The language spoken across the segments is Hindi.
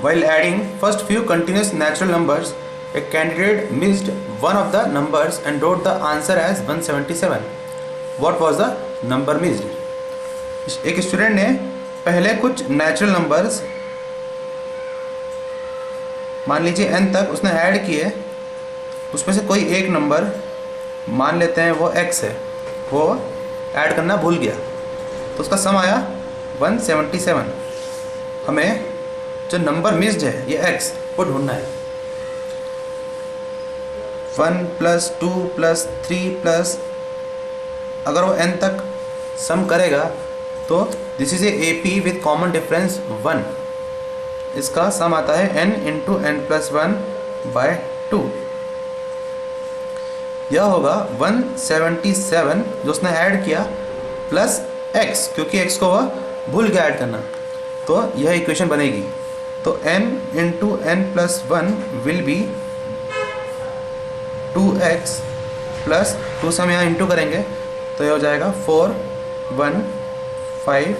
While adding first few continuous natural numbers, a candidate missed one of the numbers and wrote the answer as 177. What was the number missed? एक स्टूडेंट ने पहले कुछ नेचुरल नंबर्स मान लीजिए n तक उसने ऐड किए, उसमें से कोई एक नंबर मान लेते हैं वो x है, वो ऐड करना भूल गया, तो उसका सम आया 177। हमें जो नंबर मिस्ड है ये x वो ढूंढना है। 1 + 2 + 3 प्लस, अगर वो n तक सम करेगा तो this is a AP with common difference 1। इसका सम आता है n × n+1/2। यह होगा 177 जो उसने ऐड किया प्लस x, क्योंकि x को वह भूल गया ऐड करना, तो यह इक्वेशन बनेगी। तो n × n+1 will be 2x plus 2 से हम यहाँ इंटू करेंगे तो यह हो जाएगा 4 1 5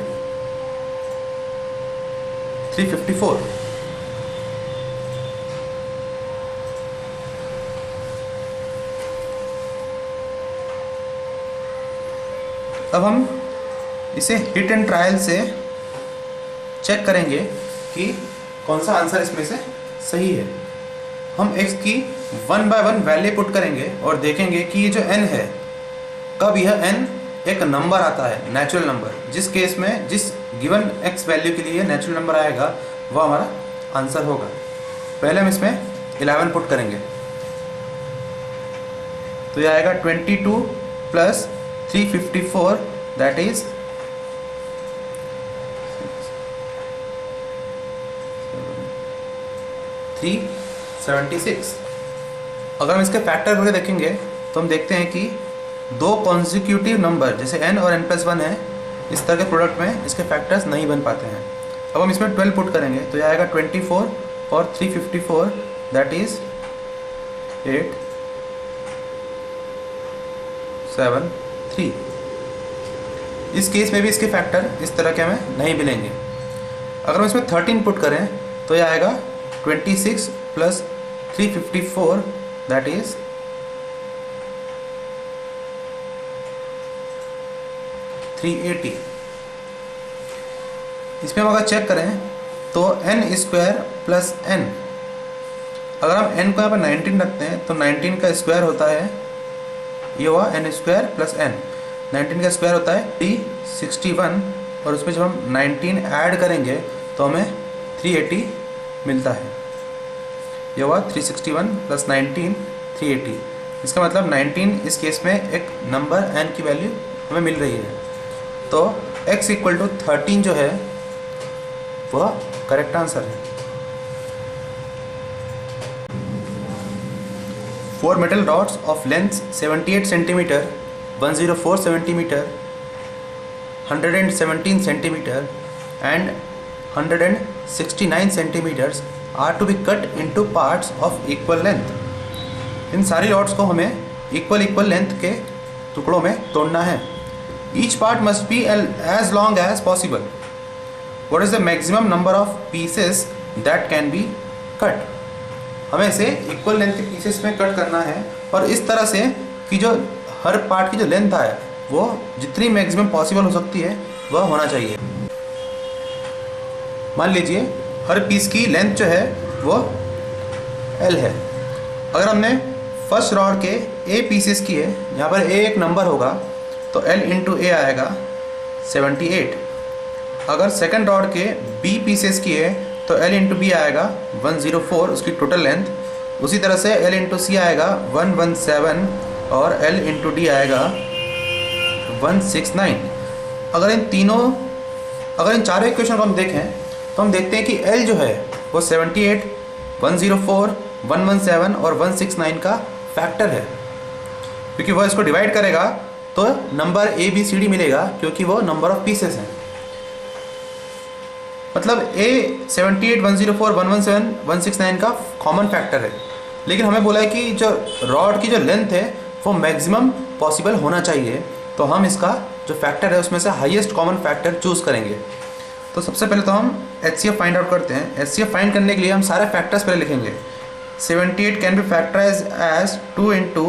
354। अब हम इसे हिट एंड ट्रायल से चेक करेंगे कि कौन सा आंसर इसमें से सही है। हम x की 1 by 1 वैल्यू पुट करेंगे और देखेंगे कि ये जो n है, कब यह n एक नंबर आता है, नेचुरल नंबर। जिस केस में जिस गिवन x वैल्यू के लिए नेचुरल नंबर आएगा वह हमारा आंसर होगा। पहले हम इसमें 11 पुट करेंगे तो यह आएगा 22 + 354, दैट इज 376। अगर हम इसके फैक्टर करके देखेंगे तो हम देखते हैं कि दो कॉन्जिक्यूटिव नंबर जैसे n और n+1 है, इस तरह के प्रोडक्ट में इसके फैक्टर्स नहीं बन पाते हैं। अब हम इसमें 12 पुट करेंगे तो यह आएगा 24 और 354, दैट इज 8 7 3। इस केस में भी इसके फैक्टर इस तरह के हमें नहीं मिलेंगे। अगर हम इसमें 13 पुट करें तो यह आएगा 26 + 354, दैट इज 380। इसमें हम अगर चेक करें तो n² + n, अगर हम n को यहाँ पर 19 रखते हैं तो 19 का स्क्वायर होता है, ये हुआ n² + n। 19 का स्क्वायर होता है 361, और उसमें जब हम 19 ऐड करेंगे तो हमें 380 मिलता है। यह हुआ 361 + 19 380। इसका मतलब 19 इस केस में एक नंबर n की वैल्यू हमें मिल रही है। तो x = 13 जो है वह करेक्ट आंसर है। 4 metal rods of length 78 cm, 104 cm, 117 cm and 169 cm are to be cut into parts of equal length। इन सारी रॉड्स को हमें इक्वल लेंथ के टुकड़ों में तोड़ना है। Each part must be as long as possible. What is the maximum number of pieces that can be cut? हमें इसे इक्वल लेंथ के पीसेस में कट करना है और इस तरह से कि जो हर पार्ट की जो लेंथ है वो जितनी मैक्सिमम पॉसिबल हो सकती है वह होना चाहिए। मान लीजिए हर पीस की लेंथ जो है वो L है। अगर हमने फर्स्ट रॉड के A पीसेस किए, यहाँ पर A एक नंबर होगा तो L × A आएगा 78। अगर सेकंड रॉड के B पीसेस किए तो L × B आएगा 104, उसकी टोटल लेंथ। उसी तरह से L × C आएगा 117 और L × D आएगा 169। अगर इन चारों इक्वेशन को हम देखें तो हम देखते हैं कि L जो है वो 78, 104, 117 और 169 का फैक्टर है, क्योंकि वह इसको डिवाइड करेगा तो नंबर ABCD मिलेगा, क्योंकि वो नंबर ऑफ पीसेस हैं। मतलब A 78, 104, 117, 169 का कॉमन फैक्टर है, लेकिन हमें बोला है कि जो रॉड की जो लेंथ है वो मैक्सिमम पॉसिबल होना चाहिए, तो हम इसका जो फैक्टर है उसमें से हाईएस्ट कॉमन फैक्टर चूज़ करेंगे। तो सबसे पहले तो हम HCF फाइंड आउट करते हैं। HCF फाइंड करने के लिए हम सारे फैक्टर्स पहले लिखेंगे। 78 can be factorise as 2 into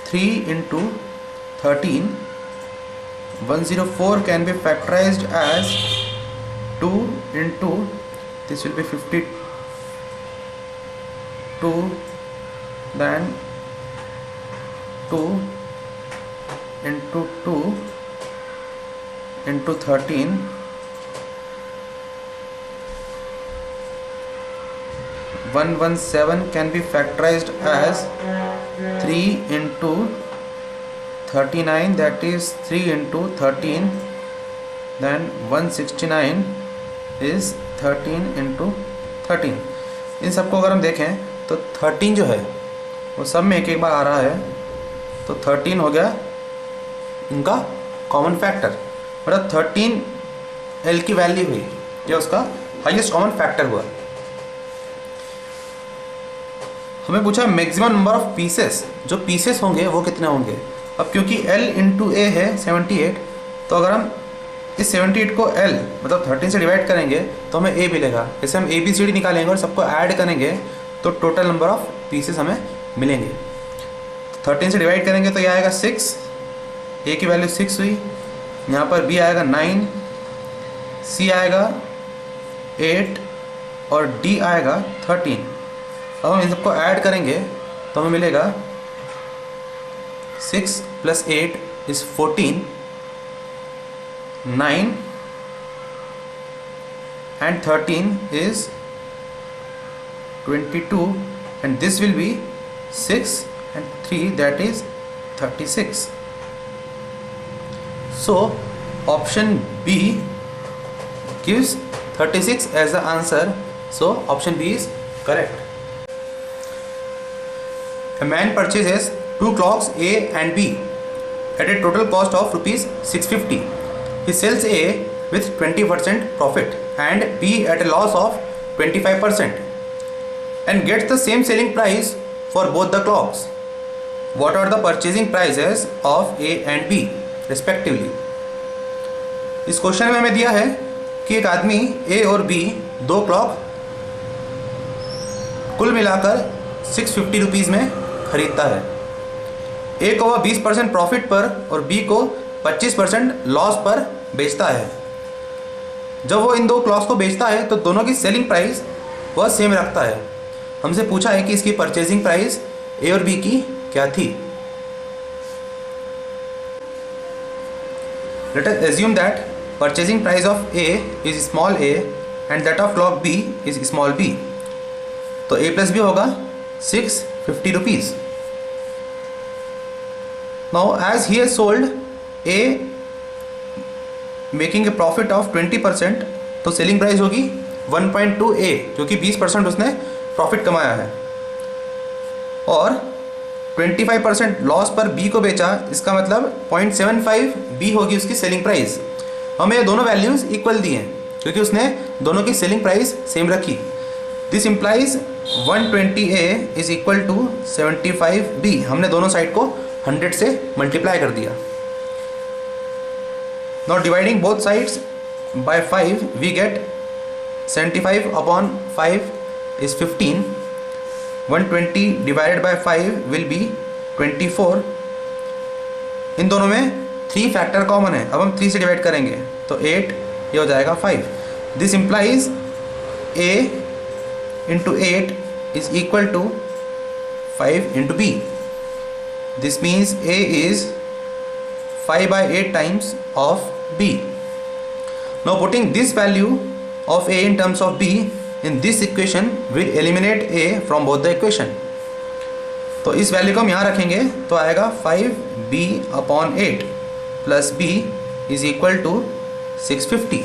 3 into 13. 104 can be factorized as 2 into, this will be 52, then 2 into 2 into 13. 117 can be factorized as 3 into 39, that is 3 into 13. Then 169 is 13 into 13. इन सबको अगर हम देखें तो 13 जो है वो सब में एक एक बार आ रहा है, तो 13 हो गया इनका कॉमन फैक्टर, मतलब 13 L की वैल्यू हुई, ये उसका हाईएस्ट कॉमन फैक्टर हुआ। हमें पूछा मैक्सिमम नंबर ऑफ पीसेस, जो पीसेस होंगे वो कितने होंगे। अब क्योंकि L इंटू ए है 78, तो अगर हम इस 78 को L मतलब 13 से डिवाइड करेंगे तो हमें A मिलेगा। जैसे हम ABCD निकालेंगे और सबको ऐड करेंगे तो टोटल नंबर ऑफ पीसेस हमें मिलेंगे। 13 से डिवाइड करेंगे तो ये आएगा 6, A की वैल्यू 6 हुई, यहाँ पर B आएगा 9, C आएगा 8 और D आएगा 13। अब हम इन सबको ऐड करेंगे तो हमें मिलेगा 6 plus 8 is 14, 9 and 13 is 22, and this will be 6 and 3, that is 36. So option B gives 36 as the answer, so option B is correct. A man purchases 2 clocks A and B at a total cost of rupees 650. He sells A with 20% profit and B at a loss of 25% and gets the same selling price for both the clocks. What are the purchasing prices of A and B respectively? इस क्वेश्चन में हमें दिया है कि एक आदमी A और B दो क्लॉक कुल मिलाकर 650 रुपीज़ में खरीदता है। ए को वह 20% प्रॉफिट पर और बी को 25% लॉस पर बेचता है। जब वो इन दो क्लॉक्स को बेचता है तो दोनों की सेलिंग प्राइस वह सेम रखता है। हमसे पूछा है कि इसकी परचेजिंग प्राइस ए और बी की क्या थी। Let us assume that purchasing price of A is small a and that of clock B is small b. तो A plus B होगा 650 rupees. Now as he has sold A making a profit of 20%, तो सेलिंग प्राइस होगी 1.2 A, जो कि 20% उसने प्रॉफिट कमाया है, और 25% लॉस पर B को बेचा, इसका मतलब 0.75 B होगी उसकी सेलिंग प्राइस। हमें ये दोनों वैल्यूज़ इक्वल दी हैं क्योंकि उसने दोनों की सेलिंग प्राइस सेम रखी। This implies 120A is equal to 75B। हमने दोनों साइड को 100 से मल्टीप्लाई कर दिया। Now dividing both sides by 5 we get 75 upon 5 is 15। 120 divided by 5 will be 24। इन दोनों में 3 फैक्टर कॉमन है। अब हम 3 से डिवाइड करेंगे तो 8, ये हो जाएगा 5। This implies A into 8 is equal to 5 into B. This means A is 5 by 8 times of B. Now putting this value of A in terms of B in this equation will eliminate A from both the equation. तो इस वैल्यू को हम यहाँ रखेंगे तो आएगा 5B upon 8 plus B is equal to 650.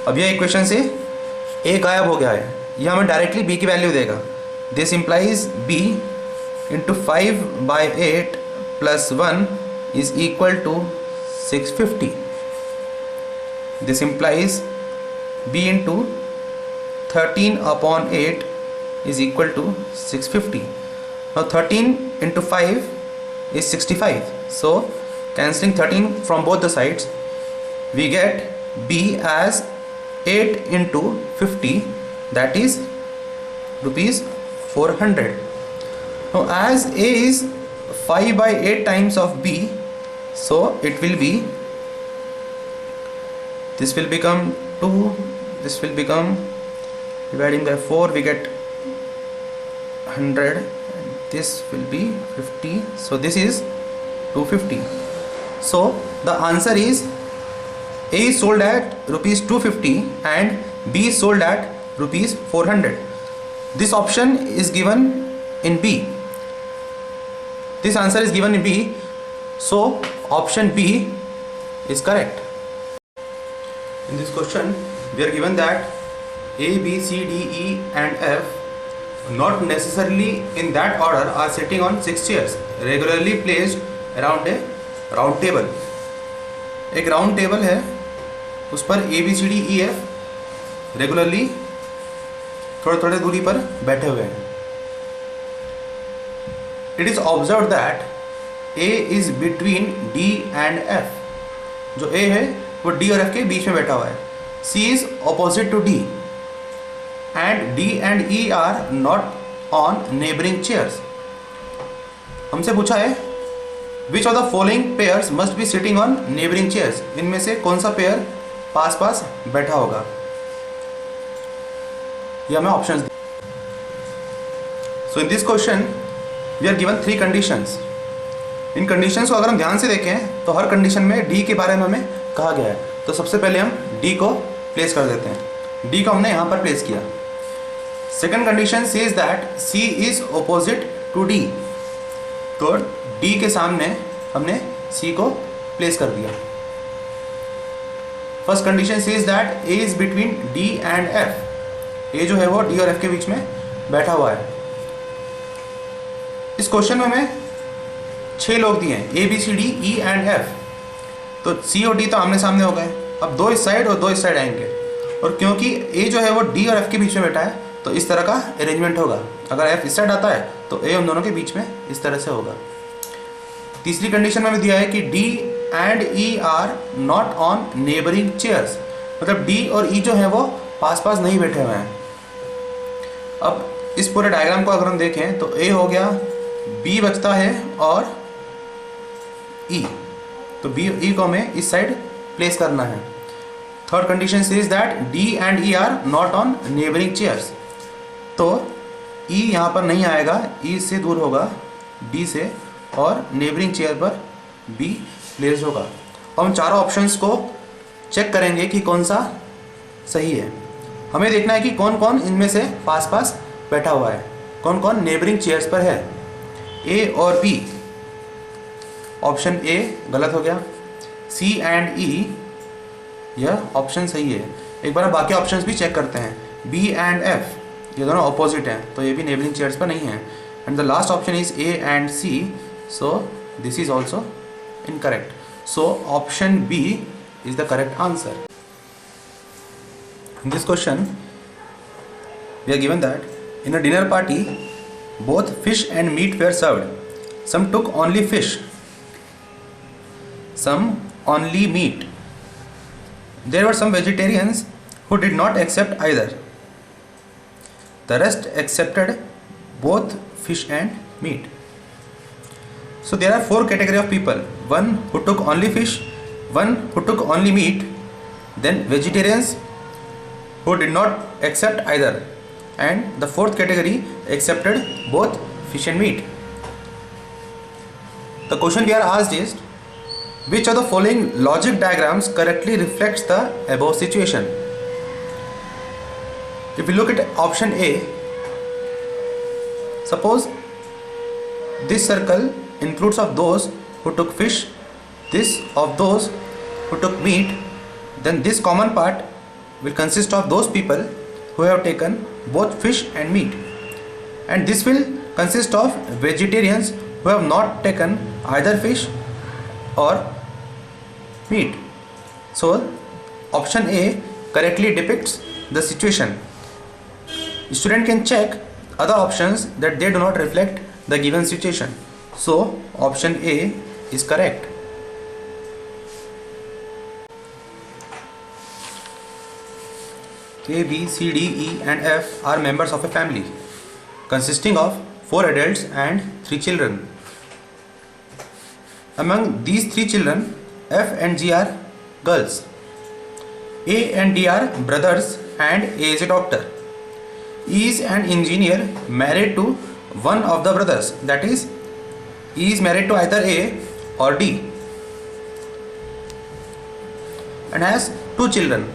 अब यह इक्वेशन से A गायब हो गया है, यह हमें डायरेक्टली B की वैल्यू देगा। This implies B into 5 by 8 plus 1 is equal to 650. This implies B into 13 upon 8 is equal to 650. Now 13 into 5 is 65. So cancelling 13 from both the sides, we get B as 8 into 50, that is rupees 400. Now as A is 5 by 8 times of B, so it will be, this will become 2, this will become, dividing by 4 we get 100, and this will be 50, so this is 250. So the answer is A is sold at rupees 250 and B is sold at rupees 400. This option is given in B. This answer is given in B, so option B is correct. In this question, we are given that A, B, C, D, E and F, not necessarily in that order, are sitting on 6 chairs regularly placed around a round table. एक राउंड टेबल है, उस पर A, B, C, D, E, F regularly थोड़े थोड़े दूरी पर बैठे हुए हैं. It is observed that A is between D and F. जो A है वो D और F के बीच में बैठा हुआ है. C is opposite to D and D and E are not on neighboring chairs. हमसे पूछा है Which of the following pairs must be sitting on neighboring chairs? इनमें से कौन सा पेयर पास पास बैठा होगा? ये हमें options. So in this question we are given 3 conditions. In conditions को अगर हम ध्यान से देखें तो हर कंडीशन में D के बारे में हमें कहा गया है. तो सबसे पहले हम D को प्लेस कर देते हैं. D को हमने यहाँ पर प्लेस किया. Second condition says that C is opposite to D. तो D के सामने हमने C को प्लेस कर दिया. First condition says that A is between D and F. A जो है वो D और F के बीच में बैठा हुआ है. इस क्वेश्चन में हमें 6 लोग दिए हैं, A, B, C, D, E and F. तो C और D तो आमने सामने हो गए. अब 2 इस साइड और 2 इस साइड आएंगे, और क्योंकि A जो है वो D और F के बीच में बैठा है तो इस तरह का अरेंजमेंट होगा. अगर F इस साइड आता है तो A उन दोनों के बीच में इस तरह से होगा. तीसरी कंडीशन में हमें दिया है कि D and E are not on neighbouring chairs. मतलब D और E जो है वो पास पास नहीं बैठे हुए हैं. अब इस पूरे डायग्राम को अगर हम देखें तो A हो गया, B बचता है और E. तो B E को हमें इस साइड प्लेस करना है. Third condition says that D and E are not on neighbouring chairs. तो E यहाँ पर नहीं आएगा, E से दूर होगा D से, और नेबरिंग चेयर पर B प्लेस होगा. हम चारों ऑप्शंस को चेक करेंगे कि कौन सा सही है. हमें देखना है कि कौन कौन इनमें से पास पास बैठा हुआ है, कौन कौन नेबरिंग चेयर्स पर है. A और B, ऑप्शन A गलत हो गया. C एंड E, यह ऑप्शन सही है. एक बार बाकी ऑप्शंस भी चेक करते हैं. B एंड F, ये दोनों ऑपोजिट हैं तो ये भी नेबरिंग चेयर्स पर नहीं है. And the last option is A and C, so this is also incorrect. So option B is the correct answer. In this question we are given that in a dinner party both fish and meat were served. Some took only fish, some only meat. There were some vegetarians who did not accept either. The rest accepted both fish and meat. So there are 4 categories of people. One who took only fish, one who took only meat, then vegetarians who did not accept either, and the 4th category accepted both fish and meat. The question we are asked is, which of the following logic diagrams correctly reflects the above situation? If we look at option A, suppose this circle includes of those who took fish, this of those who took meat, then this common part will consist of those people who have taken both fish and meat, and this will consist of vegetarians who have not taken either fish or meat. So option A correctly depicts the situation. Student can check other options that they do not reflect the given situation. So option A is correct. A, B, C, D, E and F are members of a family consisting of 4 adults and 3 children. Among these 3 children, F and G are girls. A and D are brothers and A is a doctor. E is an engineer married to one of the brothers, that is, E is married to either A or D and has 2 children.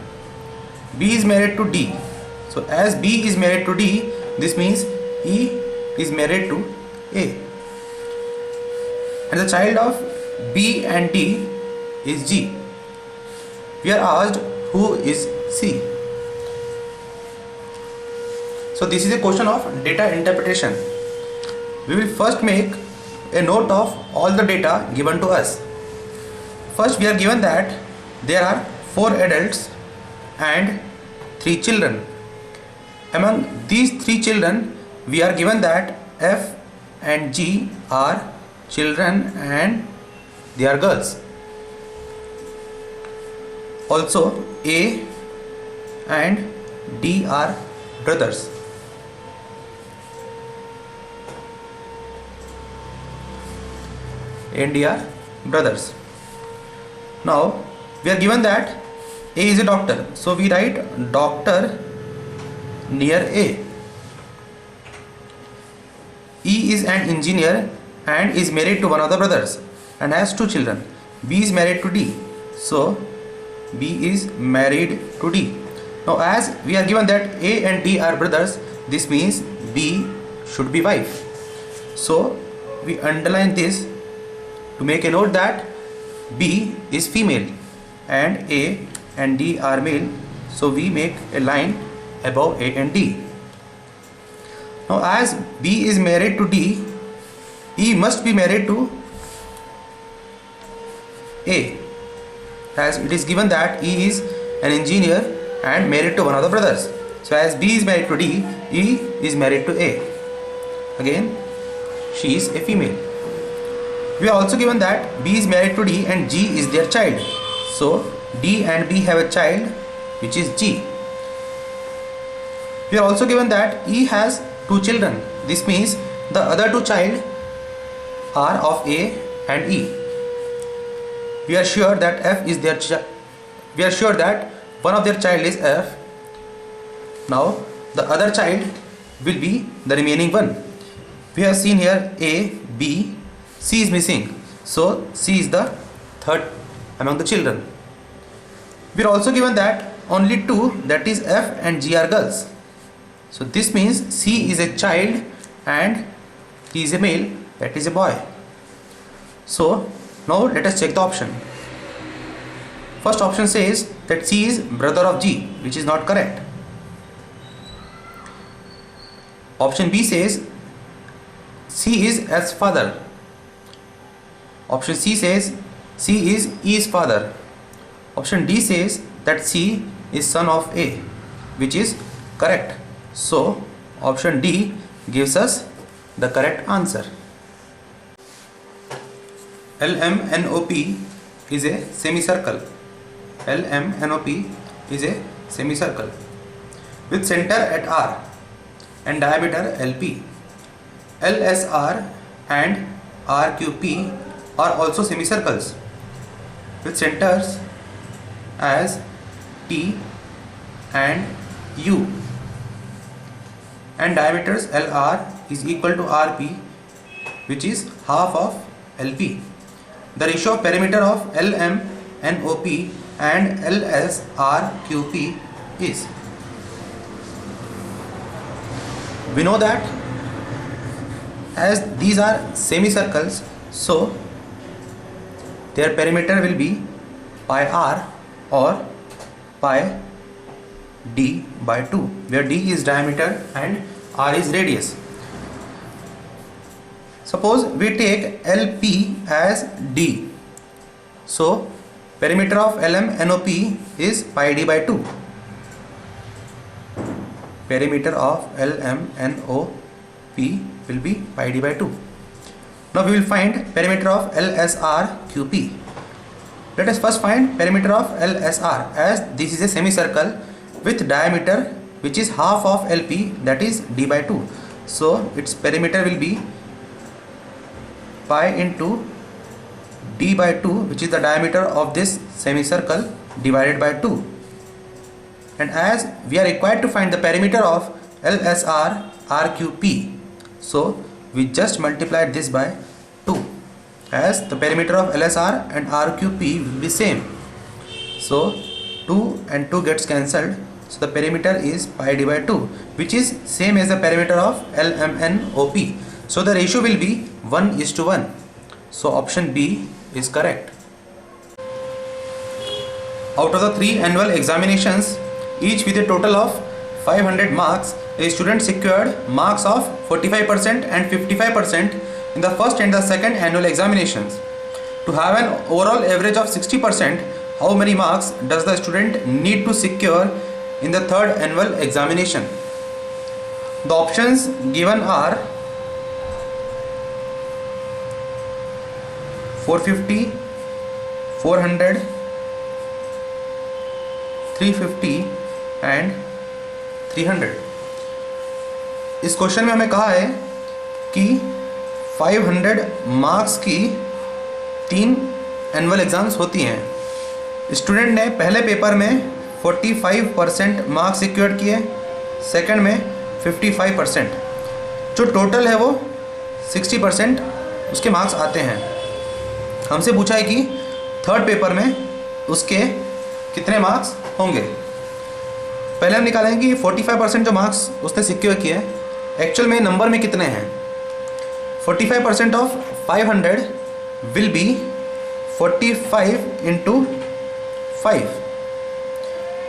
B is married to D. So as B is married to D, this means E is married to A. And the child of B and D is G. We are asked who is C. So this is a question of data interpretation. We will first make a note of all the data given to us. First, we are given that there are 4 adults and 3 children. Among these 3 children, we are given that F and G are children and they are girls. Also, A and D are brothers. A and D are brothers. Now, we are given that A is a doctor, so we write doctor near A. E is an engineer and is married to one of the brothers and has 2 children. B is married to D, so B is married to D. Now as we are given that A and D are brothers, this means B should be wife. So we underline this to make a note that B is female and A and D are male, so we make a line above A and D. Now as B is married to D, E must be married to A, as it is given that E is an engineer and married to one of the brothers. So as B is married to D, E is married to A. Again, she is a female. We are also given that B is married to D and G is their child. So D and B have a child which is G. We are also given that E has 2 children. This means the other 2 child are of A and E. We are sure that F is their child. We are sure that one of their child is F. Now the other child will be the remaining one. We have seen here A, B, C is missing. So C is the third among the children. We are also given that only 2, that is F and G, are girls. So this means C is a child and he is a male, that is a boy. So now let us check the option. First option says that C is brother of G, which is not correct. Option B says C is F's father. Option C says C is E's father. Option D says that C is son of A, which is correct. So option D gives us the correct answer. LMNOP is a semicircle. LMNOP is a semicircle with center at R and diameter LP. LSR and RQP are also semicircles with centers as T and U, and diameters LR is equal to RP, which is half of LP. The ratio of perimeter of LMNOP and LSRQP is, we know that as these are semicircles, so their perimeter will be pi r or pi d by 2, where d is diameter and r is radius. Suppose we take LP as d, so perimeter of LMNOP is pi d by 2. Perimeter of LMNOP will be pi d by 2. Now we will find perimeter of LSRQP. Let us first find perimeter of LSR. As this is a semicircle, with diameter which is half of LP, that is d by 2. So its perimeter will be pi into d by 2, which is the diameter of this semicircle, divided by 2. And as we are required to find the perimeter of LSR RQP, so we just multiplied this by 2, as the perimeter of LSR and RQP will be same. So 2 and 2 gets cancelled, so the perimeter is pi d by 2, which is same as the perimeter of LMNOP. So the ratio will be 1:1. So option B is correct. Out of the 3 annual examinations, each with a total of 500 marks, a student secured marks of 45% and 55% in the first and the second annual examinations. To have an overall average of 60%, how many marks does the student need to secure in the third annual examination? The options given are 450, 400, 350 and 300. इस क्वेश्चन में हमें कहा है कि 500 मार्क्स की 3 एनुअल एग्ज़ाम्स होती हैं. स्टूडेंट ने पहले पेपर में 45% मार्क्स सिक्योर किए, सेकंड में 55%. जो टोटल है वो 60% उसके मार्क्स आते हैं. हमसे पूछा है कि थर्ड पेपर में उसके कितने मार्क्स होंगे. पहले हम निकालेंगे कि 45% जो मार्क्स उसने सिक्योर किए एक्चुअल में नंबर में कितने हैं. 45% ऑफ 500 विल बी 45 इंटू 5,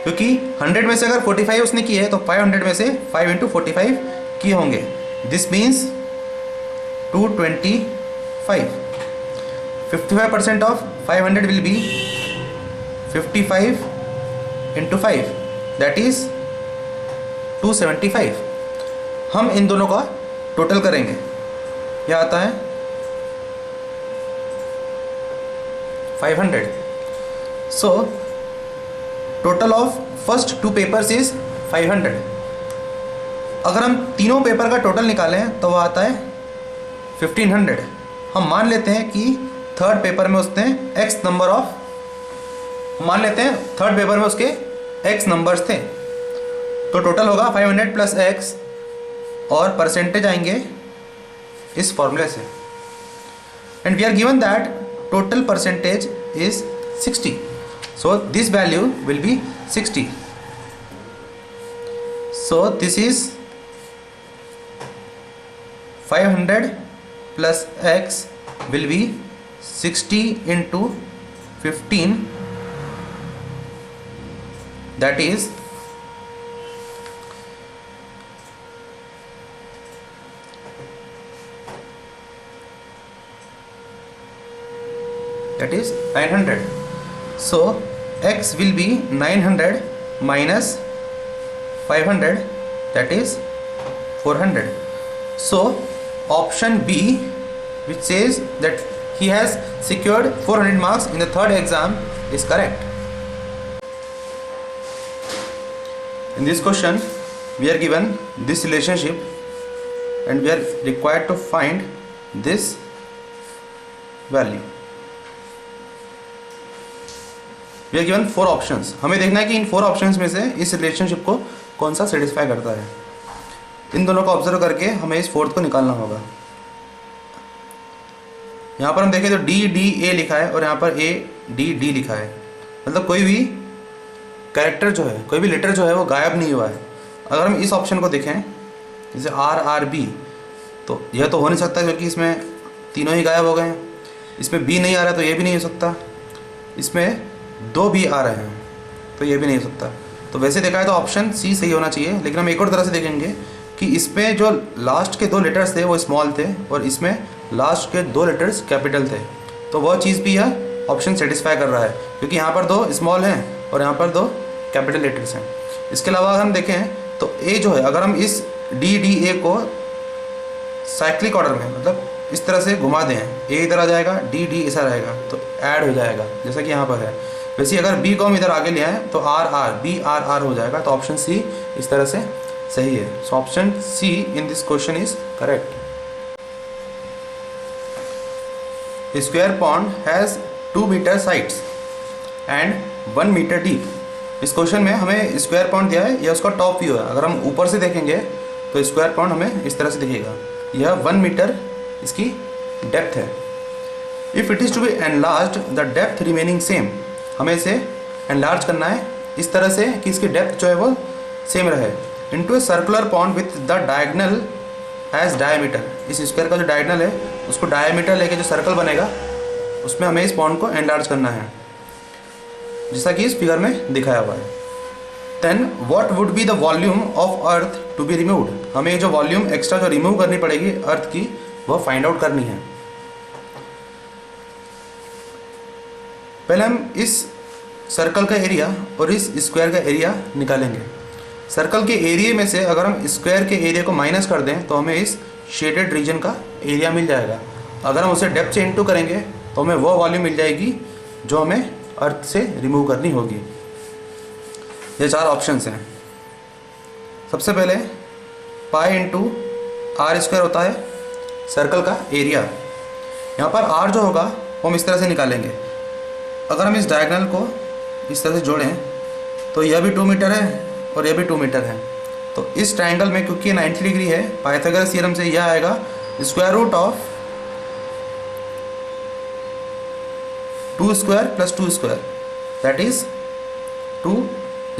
क्योंकि 100 में से अगर 45 उसने किए है तो 500 में से 5 इंटू 45 किए होंगे. This means 225. 55% of 500 will be 55 into 5, that is 275. हम इन दोनों का टोटल करेंगे. यह आता है 500. So total of first 2 papers is 500. अगर हम तीनों पेपर का टोटल निकालें तो वह आता है 1500. हम मान लेते हैं कि थर्ड पेपर में उसने x नंबर ऑफ, मान लेते हैं थर्ड पेपर में उसके x नंबर्स थे, तो टोटल होगा 500 प्लस x और परसेंटेज आएंगे इस फॉर्मूले से. And we are given that total percentage is 60. So this value will be 60. So this is 500 plus x will be 60 into 15, that is 900. So x will be 900 minus 500, that is 400. So option B, which says that he has secured 400 marks in the third exam, is correct. In this question we are given this relationship and we are required to find this value. We are given 4 options. हमें देखना है कि इन 4 options में से इस रिलेशनशिप को कौन सा सेटिस्फाई करता है. इन दोनों को ऑब्जर्व करके हमें इस फोर्थ को निकालना होगा. यहाँ पर हम देखें तो डी डी ए लिखा है और यहाँ पर ए डी डी लिखा है. मतलब कोई भी कैरेक्टर जो है, कोई भी लेटर जो है वो गायब नहीं हुआ है. अगर हम इस ऑप्शन को देखें जैसे आर आर बी, तो यह तो हो नहीं सकता क्योंकि इसमें तीनों ही गायब हो गए हैं. इसमें बी नहीं आ रहा तो ये भी नहीं हो सकता. इसमें 2 बी आ रहे हैं तो ये भी नहीं हो सकता. तो वैसे देखा है तो ऑप्शन सी सही होना चाहिए. लेकिन हम एक और तरह से देखेंगे कि इसमें जो लास्ट के 2 लेटर्स थे वो स्मॉल थे और इसमें लास्ट के 2 लेटर्स कैपिटल थे. तो वह चीज़ भी यह ऑप्शन सेटिस्फाई कर रहा है क्योंकि यहाँ पर 2 स्मॉल हैं और यहाँ पर 2 कैपिटल लेटर्स हैं. इसके अलावा अगर हम देखें तो ए जो है, अगर हम इस डी डी ए को साइक्लिक ऑर्डर में मतलब इस तरह से घुमा दें, ए इधर आ जाएगा, डी डी ऐसा रहेगा तो ऐड हो जाएगा जैसा कि यहाँ पर है. वैसे अगर बी को हम इधर आगे ले आए तो R R B R R हो जाएगा, तो ऑप्शन सी इस तरह से सही है। So option C in this question is correct. Square pond has 2 metre sides and 1 metre deep. इस क्वेश्चन में हमें स्क्वायर पॉन्ड दिया है, यह उसका टॉप व्यू है। अगर हम ऊपर से देखेंगे तो स्क्वायर पॉन्ड हमें इस तरह से दिखेगा। यह 1 मीटर इसकी डेप्थ है। If it is to be enlarged the depth remaining same, हमें इसे एनलार्ज करना है इस तरह से कि इसकी डेप्थ जो है वो सेम रहे। Into a circular pond with the diagonal as diameter, इस स्क्वायर का जो डायगनल है उसको डायमीटर लेके जो सर्कल बनेगा उसमें हमें इस पॉन्ड को एनलार्ज करना है, जैसा कि इस फिगर में दिखाया हुआ है। Then what would be the volume of earth to be removed, हमें जो वॉल्यूम एक्स्ट्रा जो रिमूव करनी पड़ेगी अर्थ की वह फाइंड आउट करनी है। पहले हम इस सर्कल का एरिया और इस स्क्वायर का एरिया निकालेंगे। सर्कल के एरिया में से अगर हम स्क्वायर के एरिया को माइनस कर दें तो हमें इस शेडेड रीजन का एरिया मिल जाएगा। अगर हम उसे डेप्थ से इनटू करेंगे तो हमें वह वॉल्यूम मिल जाएगी जो हमें अर्थ से रिमूव करनी होगी। ये 4 ऑप्शंस हैं। सबसे पहले पाई इंटू आर स्क्वायर होता है सर्कल का एरिया। यहाँ पर आर जो होगा वो हम इस तरह से निकालेंगे। अगर हम इस डायगोनल को इस तरह से जोड़ें तो यह भी 2 मीटर है और यह भी 2 मीटर है। तो इस ट्रायंगल में क्योंकि 90 डिग्री है, पाइथागोरस थ्योरम से यह आएगा square root of 2 square plus 2 square that is 2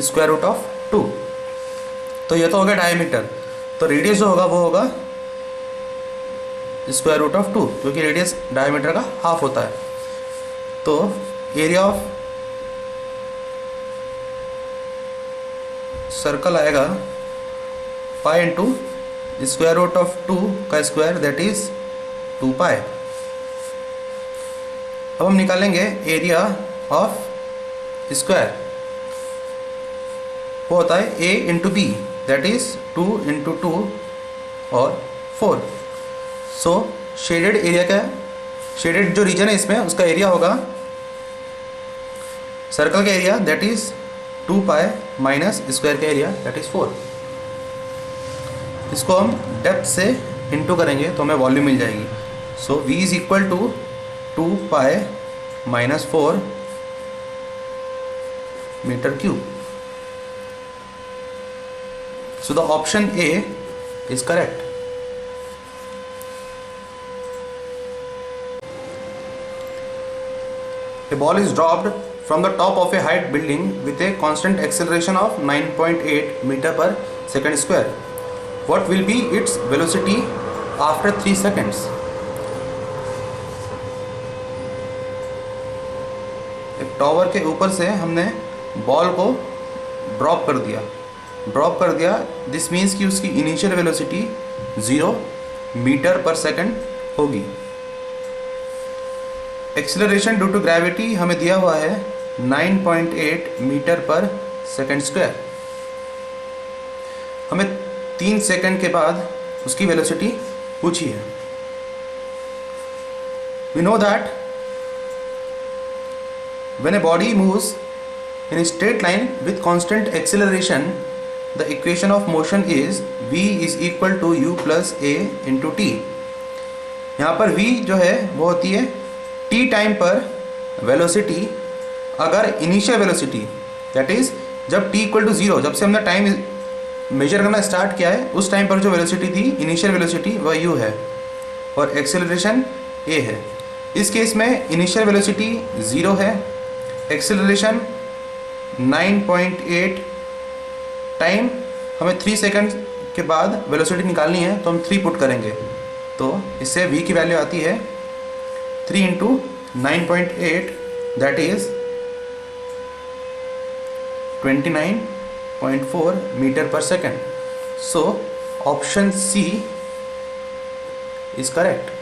square root of 2। तो ये तो हो गया डायमीटर, तो रेडियस जो होगा वो होगा स्क्वायर रूट ऑफ 2, क्योंकि रेडियस डायमीटर का हाफ होता है। तो एरिया ऑफ सर्कल आएगा pi into square root of 2 का स्क्वायर दैट इज 2 पाई। अब हम निकालेंगे एरिया ऑफ स्क्वायर, वो होता है a into b that is 2 into 2 और 4। सो शेडेड एरिया का शेडेड जो रीजन है इसमें उसका एरिया होगा सर्कल का area that is 2 pi minus square का एरिया दैट इज 4। इसको हम डेप्थ से इंटू करेंगे तो हमें वॉल्यूम मिल जाएगी। So v is equal to 2 pi minus 4 metre cube. So the option A is correct. A ball is dropped from the top of a height building with a constant acceleration of 9.8 meter per second square. What will be its velocity after 3 seconds? एक टावर के ऊपर से हमने बॉल को ड्रॉप कर दिया। दिस मीन्स कि उसकी इनिशियल वेलोसिटी 0 मीटर पर सेकंड होगी। एक्सेलरेशन ड्यू टू ग्रेविटी हमें दिया हुआ है 9.8 मीटर पर सेकंड स्क्वायर। हमें 3 सेकंड के बाद उसकी वेलोसिटी पूछी है। We know that when a body moves in straight line with constant acceleration the equation of motion is v is equal to u plus a into t. यहाँ पर v जो है वो होती है t टाइम पर वेलोसिटी। अगर इनिशियल वेलोसिटी दैट इज जब t इक्वल टू 0, जब से हमने टाइम मेजर करना स्टार्ट किया है उस टाइम पर जो वेलोसिटी थी इनिशियल वेलोसिटी वह u है और एक्सेलरेशन a है। इस केस में इनिशियल वेलोसिटी 0 है, एक्सेलरेशन 9.8, टाइम हमें 3 सेकंड के बाद वेलोसिटी निकालनी है तो हम 3 पुट करेंगे। तो इससे v की वैल्यू आती है 3 into 9.8 that is 29.4 metre per second. So option C is correct.